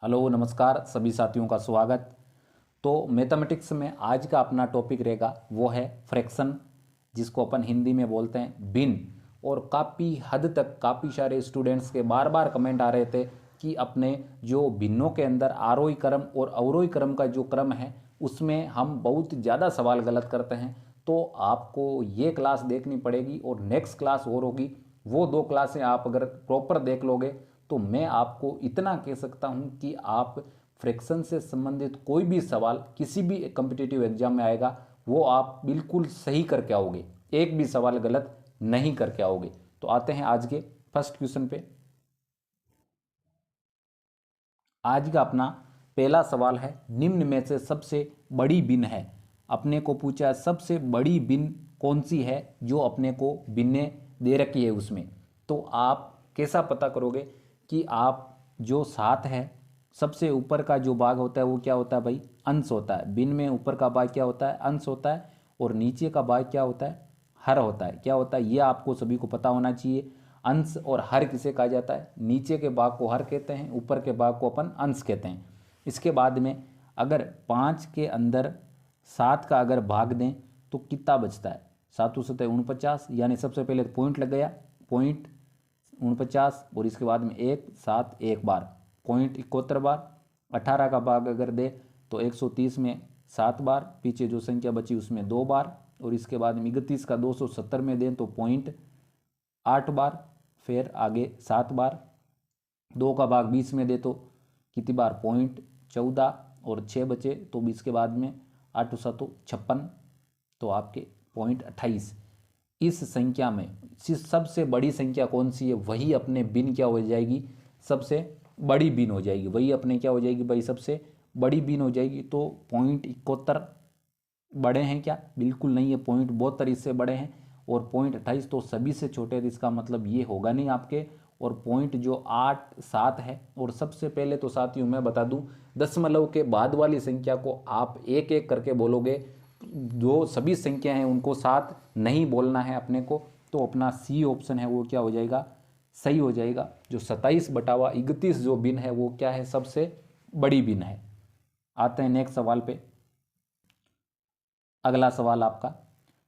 Hello नमस्कार सभी साथियों का स्वागत। तो मैथमेटिक्स में आज का अपना टॉपिक रहेगा वो है फ्रैक्शन, जिसको अपन हिंदी में बोलते हैं भिन्न। और काफ़ी हद तक काफ़ी सारे स्टूडेंट्स के बार बार कमेंट आ रहे थे कि अपने जो भिन्नों के अंदर आरोही क्रम और अवरोही क्रम का जो क्रम है उसमें हम बहुत ज़्यादा सवाल गलत करते हैं। तो आपको ये क्लास देखनी पड़ेगी और नेक्स्ट क्लास और होगी। वो दो क्लासें आप अगर प्रॉपर देख लोगे तो मैं आपको इतना कह सकता हूं कि आप फ्रैक्शन से संबंधित कोई भी सवाल किसी भी कॉम्पिटिटिव एग्जाम में आएगा वो आप बिल्कुल सही करके आओगे, एक भी सवाल गलत नहीं करके आओगे। तो आते हैं आज के फर्स्ट क्वेश्चन पे। आज का अपना पहला सवाल है, निम्न में से सबसे बड़ी बिन है। अपने को पूछा है सबसे बड़ी बिन कौन सी है जो अपने को बिन्ने दे रखी है उसमें। तो आप कैसा पता करोगे कि आप जो 7 है सबसे ऊपर का जो भाग होता है वो क्या होता है भाई, अंश होता है। बिन में ऊपर का भाग क्या होता है, अंश होता है। और नीचे का भाग क्या होता है, हर होता है। क्या होता है ये आपको सभी को पता होना चाहिए। अंश और हर किसे कहा जाता है, नीचे के भाग को हर कहते हैं, ऊपर के भाग को अपन अंश कहते हैं। इसके बाद में अगर 5 के अंदर 7 का अगर भाग दें तो कितना बचता है, 7 सतह 49, यानी सबसे पहले पॉइंट लग गया, पॉइंट 49। और इसके बाद में 1 7 एक बार, पॉइंट 71 बार। 18 का भाग अगर दे तो 130 में 7 बार, पीछे जो संख्या बची उसमें 2 बार। और इसके बाद में 31 का 270 में दें तो पॉइंट 8 बार, फिर आगे 7 बार। 2 का भाग 20 में दे तो कितनी बार, पॉइंट 14। और 6 बचे तो 20 के बाद में 8 7 56, तो आपके पॉइंट 28। इस संख्या में सबसे बड़ी संख्या कौन सी है, वही अपने बिन क्या हो जाएगी, सबसे बड़ी बिन हो जाएगी। वही अपने क्या हो जाएगी भाई, सबसे बड़ी बिन हो जाएगी। तो पॉइंट 71 बड़े हैं क्या, बिल्कुल नहीं है, पॉइंट 72 इससे बड़े हैं। और पॉइंट 28 तो सभी से छोटे हैं, तो इसका मतलब ये होगा नहीं आपके। और पॉइंट जो 8 7 है, और सबसे पहले तो साथियों मैं बता दूं, दशमलव के बाद वाली संख्या को आप एक एक करके बोलोगे। जो सभी संख्या हैं उनको साथ नहीं बोलना है अपने को। तो अपना सी ऑप्शन है वो क्या हो जाएगा, सही हो जाएगा। जो 27/31 जो बिन है वो क्या है, सबसे बड़ी बिन है। आते हैं नेक्स्ट सवाल पे। अगला सवाल आपका,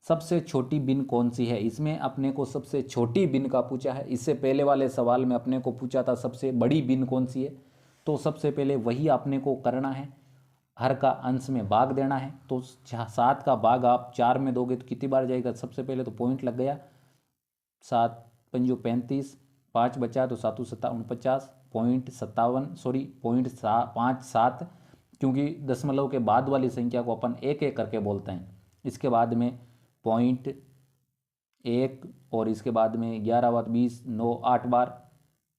सबसे छोटी बिन कौन सी है। इसमें अपने को सबसे छोटी बिन का पूछा है। इससे पहले वाले सवाल में अपने को पूछा था सबसे बड़ी बिन कौन सी है। तो सबसे पहले वही आपने को करना है, हर का अंश में भाग देना है। तो 7 का भाग आप 4 में दोगे तो कितनी बार जाएगा, सबसे पहले तो पॉइंट लग गया, 7 पंजो 35, 5 बचा तो 7 सत्ता 49, पॉइंट 57, सॉरी पॉइंट 5 7, क्योंकि दशमलव के बाद वाली संख्या को अपन एक एक करके बोलते हैं। इसके बाद में पॉइंट 1, और इसके बाद में 11 बार 20 9 8 बार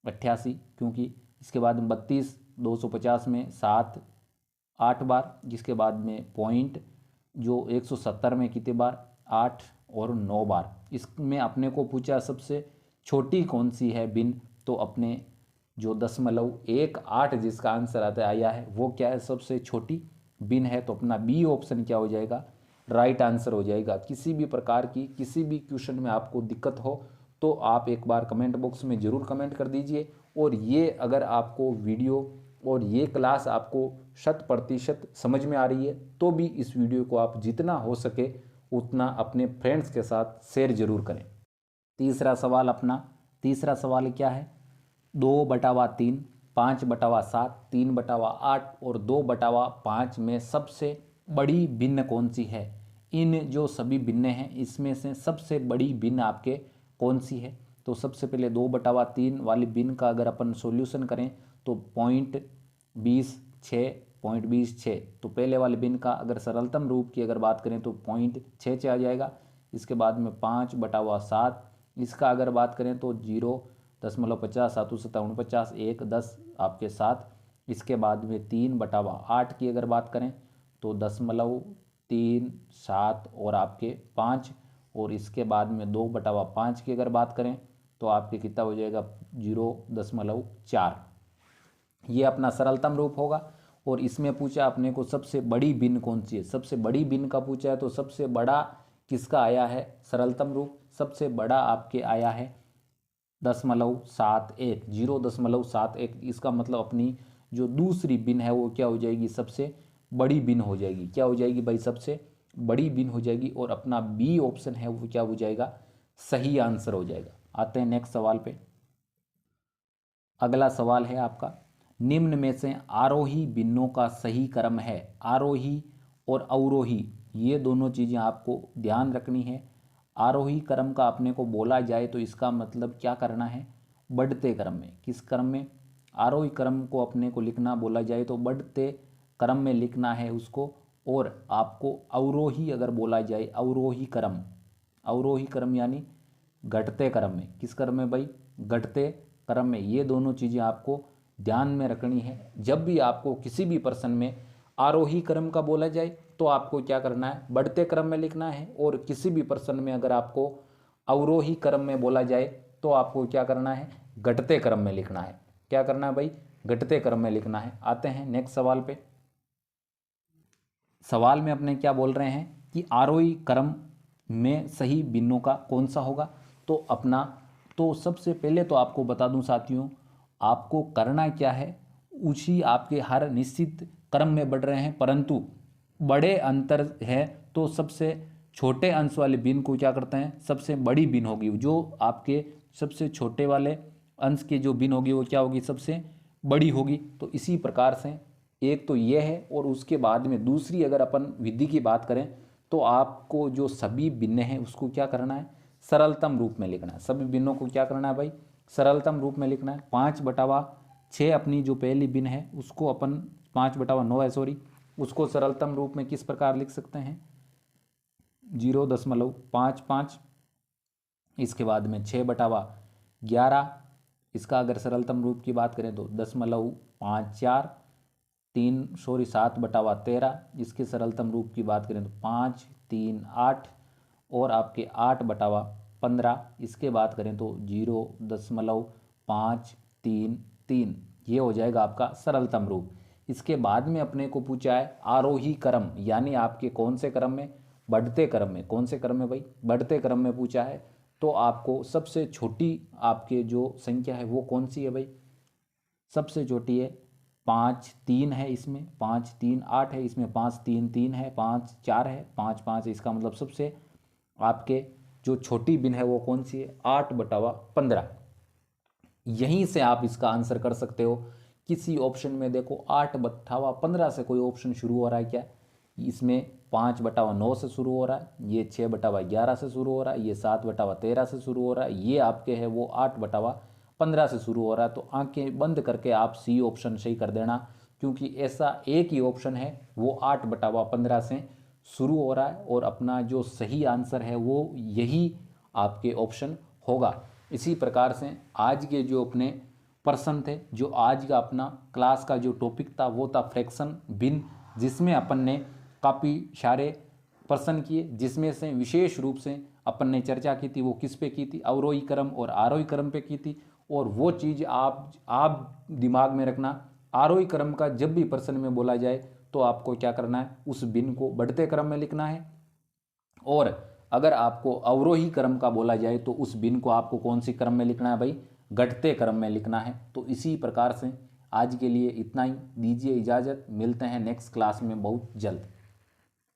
88, क्योंकि इसके बाद में 32 250 में 7 8 बार। जिसके बाद में पॉइंट जो 170 में कितने बार, 8 और 9 बार। इसमें अपने को पूछा सबसे छोटी कौन सी है बिन, तो अपने जो 0.18 जिसका आंसर आता है आया है वो क्या है, सबसे छोटी बिन है। तो अपना बी ऑप्शन क्या हो जाएगा, राइट आंसर हो जाएगा। किसी भी प्रकार की किसी भी क्वेश्चन में आपको दिक्कत हो तो आप एक बार कमेंट बॉक्स में ज़रूर कमेंट कर दीजिए। और ये अगर आपको वीडियो और ये क्लास आपको 100% समझ में आ रही है तो भी इस वीडियो को आप जितना हो सके उतना अपने फ्रेंड्स के साथ शेयर जरूर करें। तीसरा सवाल अपना, तीसरा सवाल क्या है, 2/3, 5/7, 3/8 और 2/5 में सबसे बड़ी भिन्न कौन सी है। इन जो सभी भिन्न हैं इसमें से सबसे बड़ी भिन्न आपके कौन सी है। तो सबसे पहले 2/3 वाली भिन्न का अगर अपन सॉल्यूशन करें तो पॉइंट 26, पॉइंट 26। तो पहले वाले भिन्न का अगर सरलतम रूप की अगर बात करें तो पॉइंट 6 आ जाएगा। इसके बाद में 5/7, इसका अगर बात करें तो 0.50, 7 सत्ता 49, 1 10 आपके 7। इसके बाद में 3/8 की अगर बात करें तो 0.37 और आपके 5। और इसके बाद में 2/5 की अगर बात करें तो आपके कितना हो जाएगा, 0.4। ये अपना सरलतम रूप होगा। और इसमें पूछा अपने को सबसे बड़ी भिन्न कौन सी है, सबसे बड़ी भिन्न का पूछा है तो सबसे बड़ा किसका आया है, सरलतम रूप सबसे बड़ा आपके आया है 0.71, 0.71। इसका मतलब अपनी जो दूसरी बिन है वो क्या हो जाएगी, सबसे बड़ी बिन हो जाएगी। क्या हो जाएगी भाई, सबसे बड़ी बिन हो जाएगी। और अपना बी ऑप्शन है वो क्या हो जाएगा, सही आंसर हो जाएगा। आते हैं नेक्स्ट सवाल पे। अगला सवाल है आपका, निम्न में से आरोही बिनों का सही क्रम है। आरोही और अवरोही ये दोनों चीज़ें आपको ध्यान रखनी है। आरोही क्रम का अपने को बोला जाए तो इसका मतलब क्या करना है, बढ़ते क्रम में। किस क्रम में, आरोही क्रम को अपने को लिखना बोला जाए तो बढ़ते क्रम में लिखना है उसको। और आपको अवरोही अगर बोला जाए, अवरोही क्रम, अवरोही क्रम यानी घटते क्रम में। किस क्रम में भाई, घटते क्रम में। ये दोनों चीज़ें आपको ध्यान में रखनी है। जब भी आपको किसी भी प्रश्न में आरोही क्रम का बोला जाए तो आपको क्या करना है, बढ़ते क्रम में लिखना है। और किसी भी प्रश्न में अगर आपको अवरोही क्रम में बोला जाए तो आपको क्या करना है, घटते क्रम में लिखना है। क्या करना है भाई, घटते क्रम में लिखना है। आते हैं नेक्स्ट सवाल पे। सवाल में अपने क्या बोल रहे हैं कि आरोही क्रम में सही बिनों का कौन सा होगा। तो अपना, तो सबसे पहले तो आपको बता दूं साथियों, आपको करना क्या है, उसी आपके हर निश्चित क्रम में बढ़ रहे हैं परंतु बड़े अंतर है तो सबसे छोटे अंश वाले बिन को क्या करते हैं, सबसे बड़ी बिन होगी। जो आपके सबसे छोटे वाले अंश की जो बिन होगी वो क्या होगी, सबसे बड़ी होगी। तो इसी प्रकार से एक तो ये है। और उसके बाद में दूसरी अगर अपन विधि की बात करें तो आपको जो सभी भिन्न हैं उसको क्या करना है, सरलतम रूप में लिखना है। सभी भिन्नों को क्या करना है भाई, सरलतम रूप में लिखना है। 5/6 अपनी जो पहली भिन्न है उसको अपन 5/9 है सॉरी, उसको सरलतम रूप में किस प्रकार लिख सकते हैं, 0.55। इसके बाद में 6/11, इसका अगर सरलतम रूप की बात करें तो 0.54। 7/13, इसके सरलतम रूप की बात करें तो 5, 3, 8। और आपके 8/15, इसके बात करें तो 0.533। ये हो जाएगा आपका सरलतम रूप। इसके बाद में अपने को पूछा है आरोही क्रम, यानी आपके कौन से क्रम में, बढ़ते क्रम में। कौन से क्रम में भाई, बढ़ते क्रम में पूछा है। तो आपको सबसे छोटी आपके जो संख्या है वो कौन सी है भाई, सबसे छोटी है 5, 3 है इसमें, 5, 3, 8 है इसमें, 5, 3, 3 है, 5, 4 है, 5, 5। इसका मतलब सबसे आपके जो छोटी बिन है वो कौन सी है, 8/15। यहीं से आप इसका आंसर कर सकते हो। किसी ऑप्शन में देखो 8/15 से कोई ऑप्शन शुरू हो रहा है क्या, इसमें 5/9 से शुरू हो रहा है, ये 6/11 से शुरू हो रहा है, ये 7/13 से शुरू हो रहा है, ये आपके है वो 8/15 से शुरू हो रहा है। तो आंखें बंद करके आप सी ऑप्शन सही कर देना, क्योंकि ऐसा एक ही ऑप्शन है वो 8/15 से शुरू हो रहा है। और अपना जो सही आंसर है वो यही आपके ऑप्शन होगा। इसी प्रकार से आज के जो अपने प्रश्न थे, जो आज का अपना क्लास का जो टॉपिक था वो था फ्रैक्शन बिन, जिसमें अपन ने काफ़ी सारे प्रश्न किए, जिसमें से विशेष रूप से अपन ने चर्चा की थी वो किस पे की थी, अवरोही क्रम और आरोही क्रम पे की थी। और वो चीज़ आप दिमाग में रखना, आरोही क्रम का जब भी प्रश्न में बोला जाए तो आपको क्या करना है, उस बिन को बढ़ते क्रम में लिखना है। और अगर आपको अवरोही क्रम का बोला जाए तो उस बिन को आपको कौन सी क्रम में लिखना है भाई, घटते क्रम में लिखना है। तो इसी प्रकार से आज के लिए इतना ही, दीजिए इजाज़त, मिलते हैं नेक्स्ट क्लास में बहुत जल्द।